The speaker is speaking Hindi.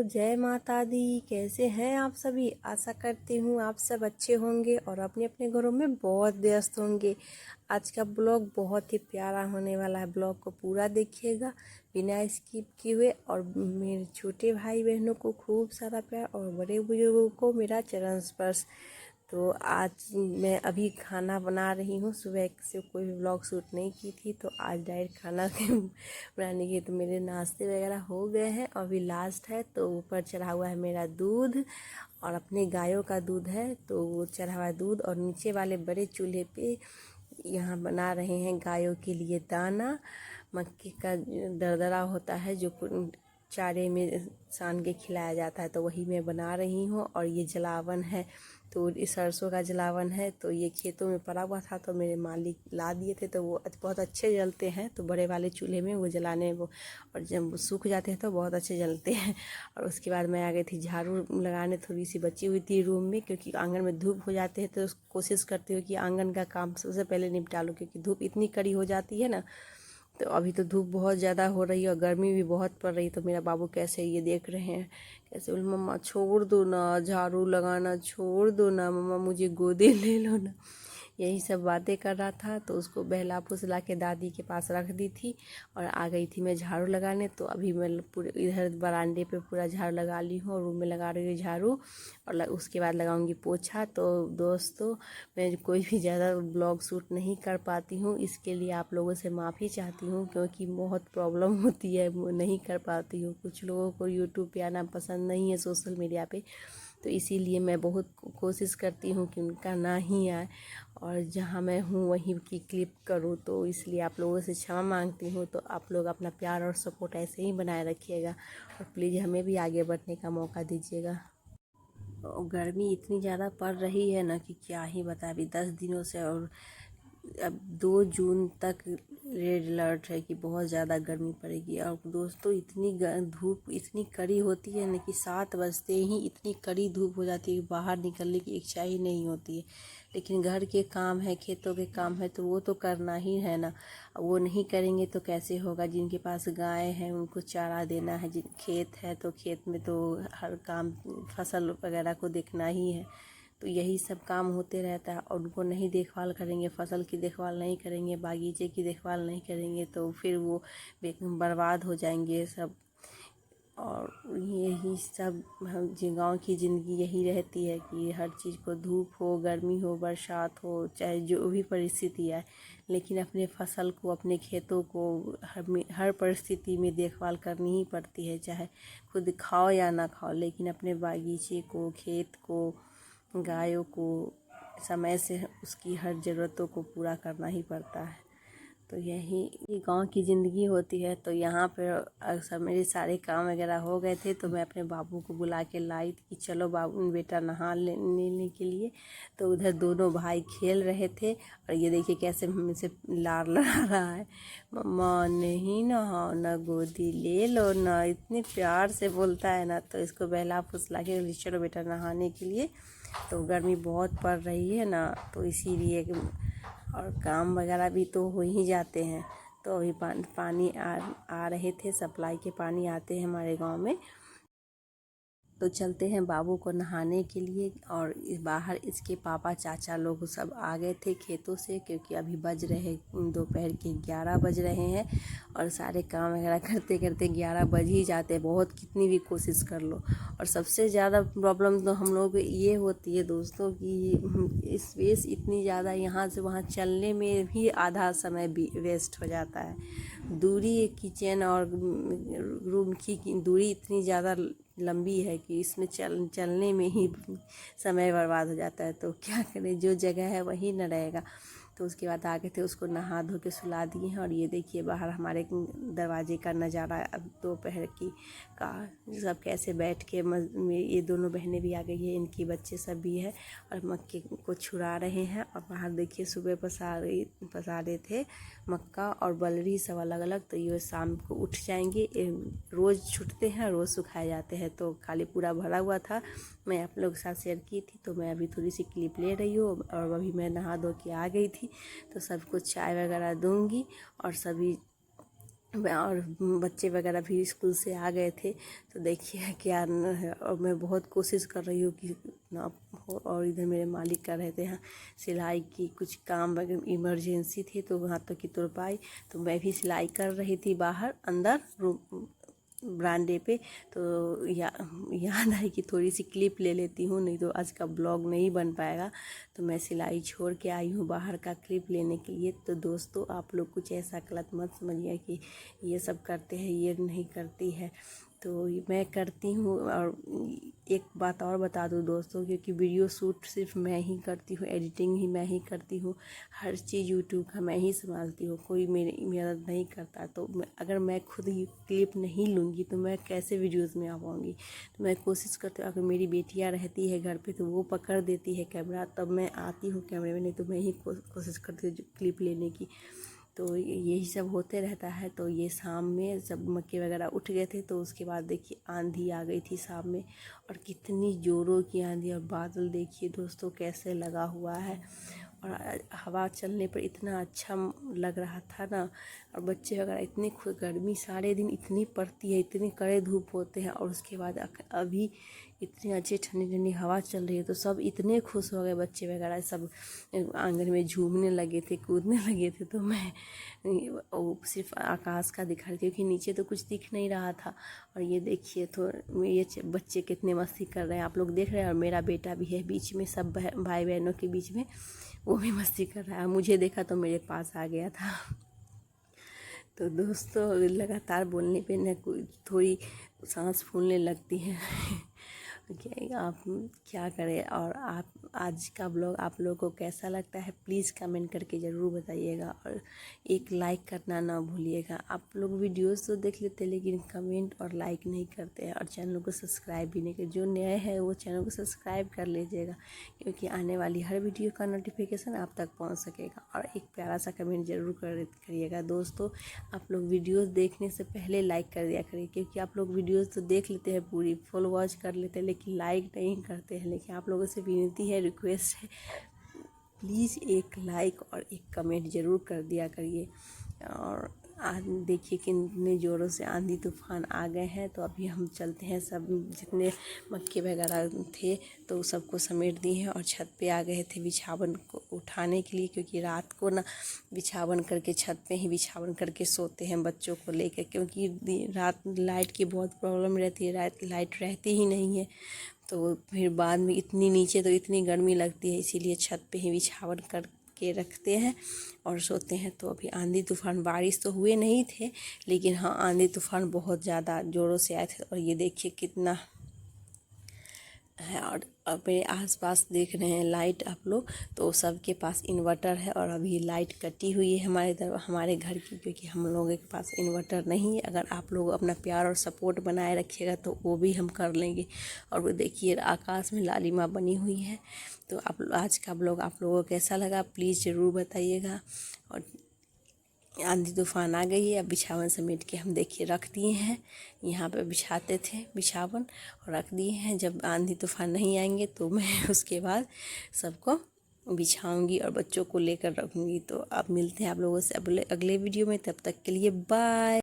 जय माता दी। कैसे हैं आप सभी? आशा करती हूँ आप सब अच्छे होंगे और अपने अपने घरों में बहुत व्यस्त होंगे। आज का ब्लॉग बहुत ही प्यारा होने वाला है। ब्लॉग को पूरा देखिएगा बिना स्किप किए हुए। और मेरे छोटे भाई बहनों को खूब सारा प्यार और बड़े बुजुर्गों को मेरा चरण स्पर्श। तो आज मैं अभी खाना बना रही हूँ। सुबह से कोई भी व्लॉग शूट नहीं की थी, तो आज डायरेक्ट खाना बनाने की। तो मेरे नाश्ते वगैरह हो गए हैं, अभी लास्ट है। तो ऊपर चढ़ा हुआ है मेरा दूध और अपने गायों का दूध है, तो वो चढ़ा हुआ है दूध। और नीचे वाले बड़े चूल्हे पे यहाँ बना रहे हैं गायों के लिए दाना। मक्के का दरदरा होता है जो चारे में सान के खिलाया जाता है, तो वही मैं बना रही हूँ। और ये जलावन है, तो इस सरसों का जलावन है। तो ये खेतों में पड़ा हुआ था, तो मेरे मालिक ला दिए थे, तो वो बहुत अच्छे जलते हैं। तो बड़े वाले चूल्हे में वो जलाने वो, और जब सूख जाते हैं तो बहुत अच्छे जलते हैं। और उसके बाद मैं आ गई थी झाड़ू लगाने। थोड़ी सी बची हुई थी रूम में, क्योंकि आंगन में धूप हो जाते हैं, तो कोशिश करती हूँ कि आंगन का काम सबसे पहले निपटा लूँ, क्योंकि धूप इतनी कड़ी हो जाती है ना। तो अभी तो धूप बहुत ज़्यादा हो रही है और गर्मी भी बहुत पड़ रही है। तो मेरा बाबू कैसे ये देख रहे हैं, कैसे बोले मम्मा छोड़ दो ना, झाड़ू लगाना छोड़ दो ना, मम्मा मुझे गोदी ले लो ना। यही सब बातें कर रहा था। तो उसको बहला फुसला के दादी के पास रख दी थी और आ गई थी मैं झाड़ू लगाने। तो अभी मैं पूरे इधर बरामदे पे पूरा झाड़ू लगा ली हूँ और रूम में लगा रही हूँ झाड़ू, और उसके बाद लगाऊंगी पोछा। तो दोस्तों, मैं कोई भी ज़्यादा ब्लॉग शूट नहीं कर पाती हूँ, इसके लिए आप लोगों से माफ़ी चाहती हूँ, क्योंकि बहुत प्रॉब्लम होती है, वो नहीं कर पाती हूँ। कुछ लोगों को यूट्यूब पे आना पसंद नहीं है, सोशल मीडिया पे, तो इसीलिए मैं बहुत कोशिश करती हूँ कि उनका ना ही आए, और जहाँ मैं हूँ वहीं की क्लिप करूँ। तो इसलिए आप लोगों से क्षमा मांगती हूँ। तो आप लोग अपना प्यार और सपोर्ट ऐसे ही बनाए रखिएगा, और प्लीज़ हमें भी आगे बढ़ने का मौका दीजिएगा। गर्मी इतनी ज़्यादा पड़ रही है ना कि क्या ही बताएं। अभी 10 दिनों से, और अब 2 जून तक रेड अलर्ट है कि बहुत ज़्यादा गर्मी पड़ेगी। और दोस्तों, इतनी धूप इतनी कड़ी होती है ना कि 7 बजते ही इतनी कड़ी धूप हो जाती है कि बाहर निकलने की इच्छा ही नहीं होती है। लेकिन घर के काम है, खेतों के काम है, तो वो तो करना ही है ना। वो नहीं करेंगे तो कैसे होगा? जिनके पास गाय हैं उनको चारा देना है, जिन खेत है तो खेत में तो हर काम फसल वगैरह को देखना ही है। तो यही सब काम होते रहता है, और उनको नहीं देखभाल करेंगे, फसल की देखभाल नहीं करेंगे, बागीचे की देखभाल नहीं करेंगे, तो फिर वो बर्बाद हो जाएंगे सब। और यही सब गाँव की ज़िंदगी यही रहती है कि हर चीज़ को, धूप हो, गर्मी हो, बरसात हो, चाहे जो भी परिस्थिति आए, लेकिन अपने फसल को, अपने खेतों को हर परिस्थिति में देखभाल करनी ही पड़ती है। चाहे खुद खाओ या ना खाओ, लेकिन अपने बागीचे को, खेत को, गायों को समय से उसकी हर ज़रूरतों को पूरा करना ही पड़ता है। तो यही गांव की ज़िंदगी होती है। तो यहाँ पर अक्सर मेरे सारे काम वगैरह हो गए थे, तो मैं अपने बाबू को बुला के लाई कि चलो बाबू बेटा नहा लेने के लिए। तो उधर दोनों भाई खेल रहे थे, और ये देखिए कैसे मुझसे लार लड़ा रहा है, मम्मा नहीं नहाओ ना, गोदी ले लो ना, इतने प्यार से बोलता है ना। तो इसको बहला फुसला के चलो बेटा नहाने के लिए। तो गर्मी बहुत पड़ रही है ना, तो इसीलिए, और काम वगैरह भी तो हो ही जाते हैं। तो अभी पानी आ रहे थे, सप्लाई के पानी आते हैं हमारे गांव में। तो चलते हैं बाबू को नहाने के लिए। और बाहर इसके पापा चाचा लोग सब आ गए थे खेतों से, क्योंकि अभी बज रहे दोपहर के 11 बज रहे हैं, और सारे काम वगैरह करते करते 11 बज ही जाते हैं, बहुत कितनी भी कोशिश कर लो। और सबसे ज़्यादा प्रॉब्लम तो हम लोग ये होती है दोस्तों कि स्पेस इतनी ज़्यादा, यहाँ से वहाँ चलने में भी आधा समय वेस्ट हो जाता है। दूरी किचन और रूम की दूरी इतनी ज़्यादा लंबी है कि इसमें चलने में ही समय बर्बाद हो जाता है। तो क्या करें, जो जगह है वही न रहेगा। तो उसके बाद आगे थे, उसको नहा धो के सुला दिए हैं। और ये देखिए बाहर हमारे दरवाजे का नज़ारा, अब दोपहर की का सब कैसे बैठ के ये दोनों बहनें भी आ गई है, इनकी बच्चे सब भी है, और मक्के को छुड़ा रहे हैं। और बाहर देखिए सुबह पसारे थे मक्का और बलरी सब अलग अलग, तो ये शाम को उठ जाएंगे। रोज़ छूटते हैं, रोज़ सुखाए जाते हैं। तो खाली पूरा भरा हुआ था, मैं आप लोग के साथ शेयर की थी। तो मैं अभी थोड़ी सी क्लिप ले रही हूँ, और अभी मैं नहा धो के आ गई थी। तो सबको चाय वगैरह दूंगी, और सभी और बच्चे वगैरह भी स्कूल से आ गए थे। तो देखिए क्या न है, और मैं बहुत कोशिश कर रही हूँ कि ना हो। और इधर मेरे मालिक कर रहे थे यहाँ सिलाई की, कुछ काम वगैरह इमरजेंसी थी तो वहाँ तक की तुरपाई। तो मैं भी सिलाई कर रही थी बाहर अंदर रूम बरामदे पे। तो याद आई कि थोड़ी सी क्लिप ले लेती हूँ, नहीं तो आज का ब्लॉग नहीं बन पाएगा। तो मैं सिलाई छोड़ के आई हूँ बाहर का क्लिप लेने के लिए। तो दोस्तों आप लोग कुछ ऐसा गलत मत समझिए कि ये सब करते हैं, ये नहीं करती है। तो मैं करती हूँ। और एक बात और बता दूँ दोस्तों, क्योंकि वीडियो शूट सिर्फ मैं ही करती हूँ, एडिटिंग ही मैं ही करती हूँ, हर चीज़ यूट्यूब का मैं ही संभालती हूँ, कोई मेरी मदद नहीं करता। तो अगर मैं खुद ही क्लिप नहीं लूँगी तो मैं कैसे वीडियोज़ में आ पाऊँगी। तो मैं कोशिश करती हूँ, अगर मेरी बेटियाँ रहती है घर पे तो वो पकड़ देती है कैमरा, तब मैं आती हूँ कैमरे में, नहीं तो मैं ही कोशिश करती हूँ क्लिप लेने की। तो यही सब होते रहता है। तो ये शाम में जब मक्के वगैरह उठ गए थे तो उसके बाद देखिए आंधी आ गई थी शाम में, और कितनी ज़ोरों की आंधी। और बादल देखिए दोस्तों कैसे लगा हुआ है, और हवा चलने पर इतना अच्छा लग रहा था ना। और बच्चे वगैरह इतनी गर्मी सारे दिन इतनी पड़ती है, इतनी कड़े धूप होते हैं, और उसके बाद अभी इतनी अच्छी ठंडी ठंडी हवा चल रही है। तो सब इतने खुश हो गए, बच्चे वगैरह सब आंगन में झूमने लगे थे, कूदने लगे थे। तो मैं वो सिर्फ आकाश का दिखा रही थी, क्योंकि नीचे तो कुछ दिख नहीं रहा था। और ये देखिए तो ये बच्चे कितने मस्ती कर रहे हैं, आप लोग देख रहे हैं। और मेरा बेटा भी है बीच में, सब भाई बहनों के बीच में, वो भी मस्ती कर रहा है। मुझे देखा तो मेरे पास आ गया था। तो दोस्तों लगातार बोलने पे न थोड़ी सांस फूलने लगती है। क्या आप क्या करें। और आप आज का ब्लॉग आप लोगों को कैसा लगता है प्लीज़ कमेंट करके ज़रूर बताइएगा, और एक लाइक करना ना भूलिएगा। आप लोग वीडियोस तो देख लेते हैं लेकिन कमेंट और लाइक नहीं करते हैं, और चैनल को सब्सक्राइब भी नहीं करते। जो नए हैं वो चैनल को सब्सक्राइब कर लीजिएगा, क्योंकि आने वाली हर वीडियो का नोटिफिकेशन आप तक पहुँच सकेगा। और एक प्यारा सा कमेंट ज़रूर करिएगा दोस्तों। आप लोग वीडियोस देखने से पहले लाइक कर दिया करिए, क्योंकि आप लोग वीडियोस तो देख लेते हैं, पूरी फुल वॉच कर लेते हैं, लेकिन लाइक नहीं करते हैं। लेकिन आप लोगों से विनती है, रिक्वेस्ट है, प्लीज़ एक लाइक और एक कमेंट ज़रूर कर दिया करिए। और आज देखिए कितने ज़ोरों से आंधी तूफान आ गए हैं। तो अभी हम चलते हैं, सब जितने मक्के वगैरह थे तो सबको समेट दिए हैं, और छत पे आ गए थे बिछावन को उठाने के लिए, क्योंकि रात को ना बिछावन करके छत पे ही बिछावन करके सोते हैं बच्चों को लेकर, क्योंकि रात लाइट की बहुत प्रॉब्लम रहती है, लाइट रहती ही नहीं है। तो फिर बाद में इतनी नीचे तो इतनी गर्मी लगती है, इसीलिए छत पे ही बिछावन करके रखते हैं और सोते हैं। तो अभी आंधी तूफान, बारिश तो हुए नहीं थे, लेकिन हाँ आंधी तूफान बहुत ज़्यादा ज़ोरों से आए थे। और ये देखिए कितना है। और मेरे आसपास देख रहे हैं लाइट आप लोग, तो सबके पास इन्वर्टर है। और अभी लाइट कटी हुई है हमारे घर की, क्योंकि हम लोगों के पास इन्वर्टर नहीं है। अगर आप लोग अपना प्यार और सपोर्ट बनाए रखिएगा तो वो भी हम कर लेंगे। और वो देखिए आकाश में लालिमा बनी हुई है। तो आप आज का ब्लॉग आप लोगों को कैसा लगा प्लीज़ ज़रूर बताइएगा। और आंधी तूफान आ गई है, अब बिछावन समेट के हम देखिए रख दिए हैं। यहाँ पे बिछाते थे बिछावन और रख दिए हैं। जब आंधी तूफान नहीं आएंगे तो मैं उसके बाद सबको बिछाऊंगी और बच्चों को लेकर रखूंगी। तो अब मिलते हैं आप लोगों से अगले वीडियो में, तब तक के लिए बाय।